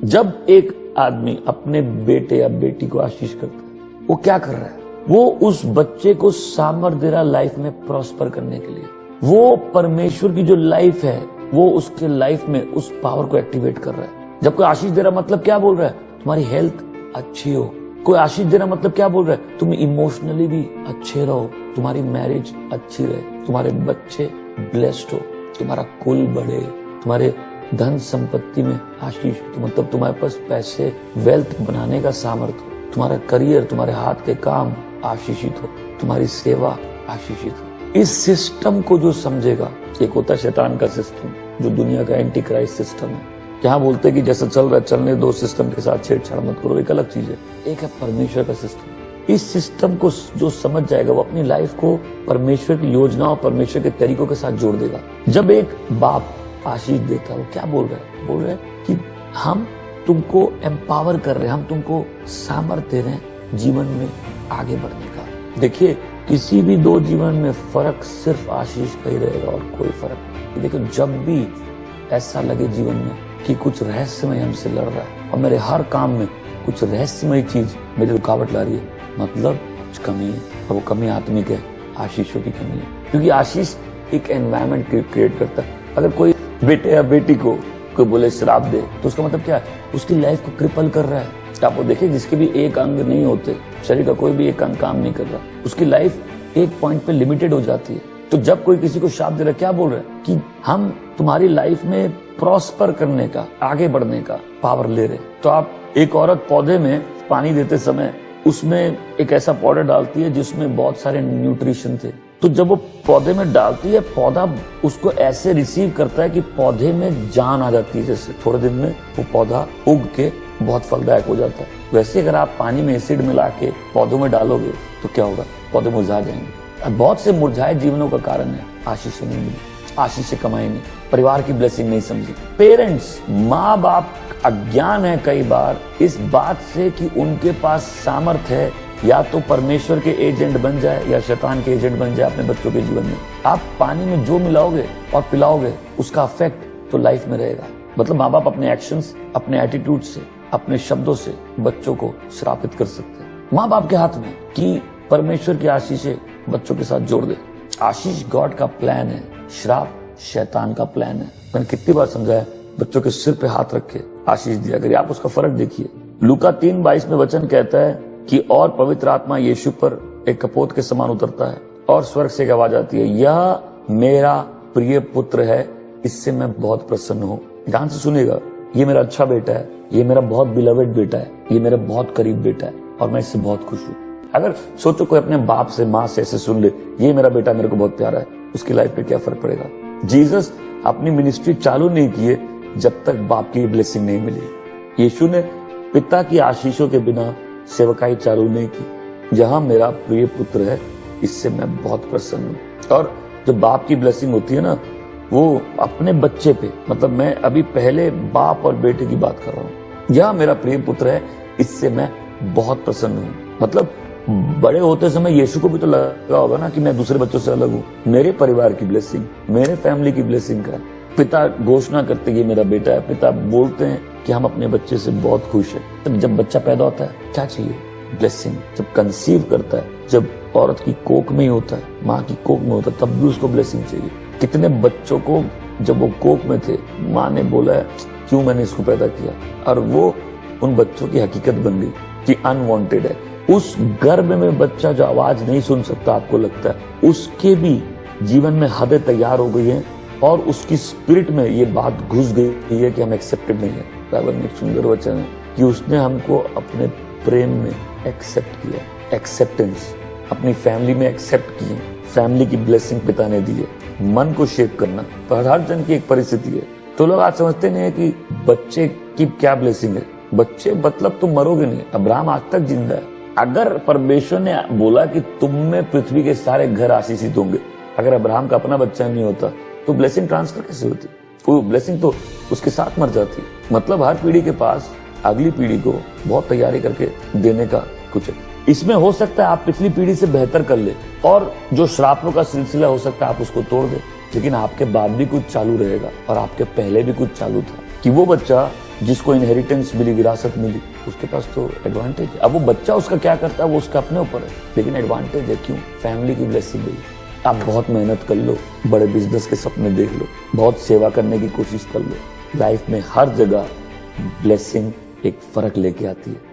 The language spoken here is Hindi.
जब एक आदमी अपने बेटे या बेटी को आशीष करता है, वो क्या कर रहा है? वो उस बच्चे को सामर्थ्य दे रहा लाइफ में प्रॉस्पर करने के लिए। वो परमेश्वर की जो लाइफ है, वो उसके लाइफ में उस पावर को एक्टिवेट कर रहा है। जब कोई आशीष दे रहा मतलब क्या बोल रहा है? तुम्हारी हेल्थ अच्छी हो। कोई आशीष दे रहा मतलब क्या बोल रहा है? तुम इमोशनली भी अच्छे रहो, तुम्हारी मैरिज अच्छी रहे, तुम्हारे बच्चे ब्लेस्ड हो, तुम्हारा कुल बढ़े, तुम्हारे धन संपत्ति में आशीष हो, मतलब तुम्हारे पास पैसे वेल्थ बनाने का सामर्थ्य हो, तुम्हारा करियर, तुम्हारे हाथ के काम आशीषित हो, तुम्हारी सेवा आशीषित हो। इस सिस्टम को जो समझेगा, एक होता है शैतान का सिस्टम, जो दुनिया का एंटी क्राइस्ट सिस्टम है। यहाँ बोलते कि जैसा चल रहा है चलने दो, सिस्टम के साथ छेड़छाड़ मत करो, एक अलग चीज है। एक है परमेश्वर का सिस्टम। इस सिस्टम को जो समझ जाएगा, वो अपनी लाइफ को परमेश्वर की योजना और परमेश्वर के तरीकों के साथ जोड़ देगा। जब एक बाप आशीष देता है, वो क्या बोल रहा है? बोल रहा है कि हम तुमको एम्पावर कर रहे हैं, हम तुमको सामर्थ्य दे रहे हैं जीवन में आगे बढ़ने का। देखिए, किसी भी दो जीवन में फर्क सिर्फ आशीष का ही रहेगा और कोई फर्क नहीं। देखो, जब भी ऐसा लगे जीवन में कि कुछ रहस्यमय हमसे लड़ रहा है और मेरे हर काम में कुछ रहस्यमय चीज मेरी रुकावट ला रही है, मतलब कुछ कमी है, और वो कमी आत्मिक है, आशीषों की कमी है। क्योंकि आशीष एक एनवायरमेंट क्रिएट करता है। अगर कोई बेटे या बेटी को कोई बोले श्राप दे, तो उसका मतलब क्या है? उसकी लाइफ को क्रिपल कर रहा है। आप वो देखिए, जिसके भी एक अंग नहीं होते, शरीर का कोई भी एक अंग काम नहीं कर रहा, उसकी लाइफ एक पॉइंट पे लिमिटेड हो जाती है। तो जब कोई किसी को श्राप दे रहा है, क्या बोल रहा है? कि हम तुम्हारी लाइफ में प्रॉस्पर करने का, आगे बढ़ने का पावर ले रहे। तो आप एक औरत पौधे में पानी देते समय उसमें एक ऐसा पाउडर डालती है जिसमें बहुत सारे न्यूट्रिशन थे। तो जब वो पौधे में डालती है, पौधा उसको ऐसे रिसीव करता है कि पौधे में जान आ जाती है। जैसे थोड़े दिन में वो पौधा उग के बहुत फलदायक हो जाता है। वैसे अगर आप पानी में एसिड मिला के पौधों में डालोगे तो क्या होगा? पौधे मुरझा जाएंगे। बहुत से मुरझाए जीवनों का कारण है आशीष नहीं मिली, आशीष कमाई नहीं, परिवार की ब्लेसिंग नहीं समझी। पेरेंट्स, माँ बाप अज्ञान है कई बार इस बात से कि उनके पास सामर्थ्य है, या तो परमेश्वर के एजेंट बन जाए या शैतान के एजेंट बन जाए अपने बच्चों के जीवन में। आप पानी में जो मिलाओगे और पिलाओगे, उसका इफेक्ट तो लाइफ में रहेगा। मतलब माँ बाप अपने एक्शंस, अपने एटीट्यूड से, अपने शब्दों से बच्चों को श्रापित कर सकते हैं। माँ बाप के हाथ में कि परमेश्वर की आशीषें बच्चों के साथ जोड़ दे। आशीष गॉड का प्लान है, श्राप शैतान का प्लान है। मैंने कितनी बार समझाया, बच्चों के सिर पे हाथ रख के आशीष दिया करिए। आप उसका फर्क देखिए। लूका 3:22 में वचन कहता है कि और पवित्र आत्मा यीशु पर एक कपोत के समान उतरता है और स्वर्ग से एक आवाज आती है, यह मेरा प्रिय पुत्र है, इससे मैं बहुत प्रसन्न हूँ। ध्यान से सुनिएगा, ये मेरा अच्छा बेटा है, ये मेरा बहुत बिलवेड बेटा है, ये मेरा बहुत करीब बेटा है और मैं इससे बहुत खुश हूँ। अगर सोचो कोई अपने बाप से, माँ से ऐसे सुन ले, ये मेरा बेटा मेरे को बहुत प्यारा है, उसकी लाइफ पे क्या फर्क पड़ेगा? जीसस अपनी मिनिस्ट्री चालू नहीं किए जब तक बाप की ब्लेसिंग नहीं मिली। यीशु ने पिता की आशीषों के बिना सेवकाई चालू नहीं की। जहां मेरा प्रिय पुत्र है, इससे मैं बहुत प्रसन्न हूँ। और जो बाप की ब्लेसिंग होती है ना, वो अपने बच्चे पे, मतलब मैं अभी पहले बाप और बेटे की बात कर रहा हूँ। यह मेरा प्रिय पुत्र है, इससे मैं बहुत प्रसन्न हूँ। मतलब बड़े होते समय यीशु को भी तो लगा होगा ना कि मैं दूसरे बच्चों से अलग हूँ। मेरे परिवार की ब्लेसिंग, मेरे फैमिली की ब्लेसिंग का पिता घोषणा करते ये मेरा बेटा है। पिता बोलते हैं कि हम अपने बच्चे से बहुत खुश हैं। तब जब बच्चा पैदा होता है, क्या चाहिए? ब्लेसिंग। जब कंसीव करता है, जब औरत की कोख में ही होता है, माँ की कोख में होता है, तब भी उसको ब्लेसिंग चाहिए। कितने बच्चों को जब वो कोख में थे, माँ ने बोला है क्यों मैंने इसको पैदा किया, और वो उन बच्चों की हकीकत बन गई कि अनवांटेड है। उस गर्भ में बच्चा जो आवाज नहीं सुन सकता, आपको लगता है, उसके भी जीवन में हदें तैयार हो गई है और उसकी स्पिरिट में ये बात घुस गई है कि हम एक्सेप्टेड नहीं है। बाइबल में एक सुंदर वचन है कि उसने हमको अपने प्रेम में एक्सेप्ट किया। एक्सेप्टेंस, अपनी फैमिली में एक्सेप्ट किए। फैमिली की ब्लेसिंग पिता ने दी है। मन को शेप करना पर हर जन की एक परिस्थिति है। तो लोग आज समझते नहीं है कि बच्चे की क्या ब्लेसिंग है। बच्चे मतलब तुम मरोगे नहीं। अब्राहम आज तक जिंदा है। अगर परमेश्वर ने बोला कि तुम में पृथ्वी के सारे घर आशीषित होंगे, अगर अब्राहम का अपना बच्चा नहीं होता तो ब्लेसिंग ट्रांसफर कैसे होती? वो ब्लेसिंग तो उसके साथ मर जाती। मतलब हर पीढ़ी के पास अगली पीढ़ी को बहुत तैयारी करके देने का कुछ है। इसमें हो सकता है आप पिछली पीढ़ी से बेहतर कर ले और जो श्रापों का सिलसिला हो सकता है आप उसको तोड़ दे, लेकिन आपके बाद भी कुछ चालू रहेगा और आपके पहले भी कुछ चालू था। कि वो बच्चा जिसको इनहेरिटेंस मिली, विरासत मिली, उसके पास तो एडवांटेज है। अब वो बच्चा उसका क्या करता है वो उसका अपने ऊपर है, लेकिन एडवांटेज है। क्यों? फैमिली की ब्लेसिंग गई। आप बहुत मेहनत कर लो, बड़े बिजनेस के सपने देख लो, बहुत सेवा करने की कोशिश कर लो, लाइफ में हर जगह ब्लेसिंग एक फर्क लेके आती है।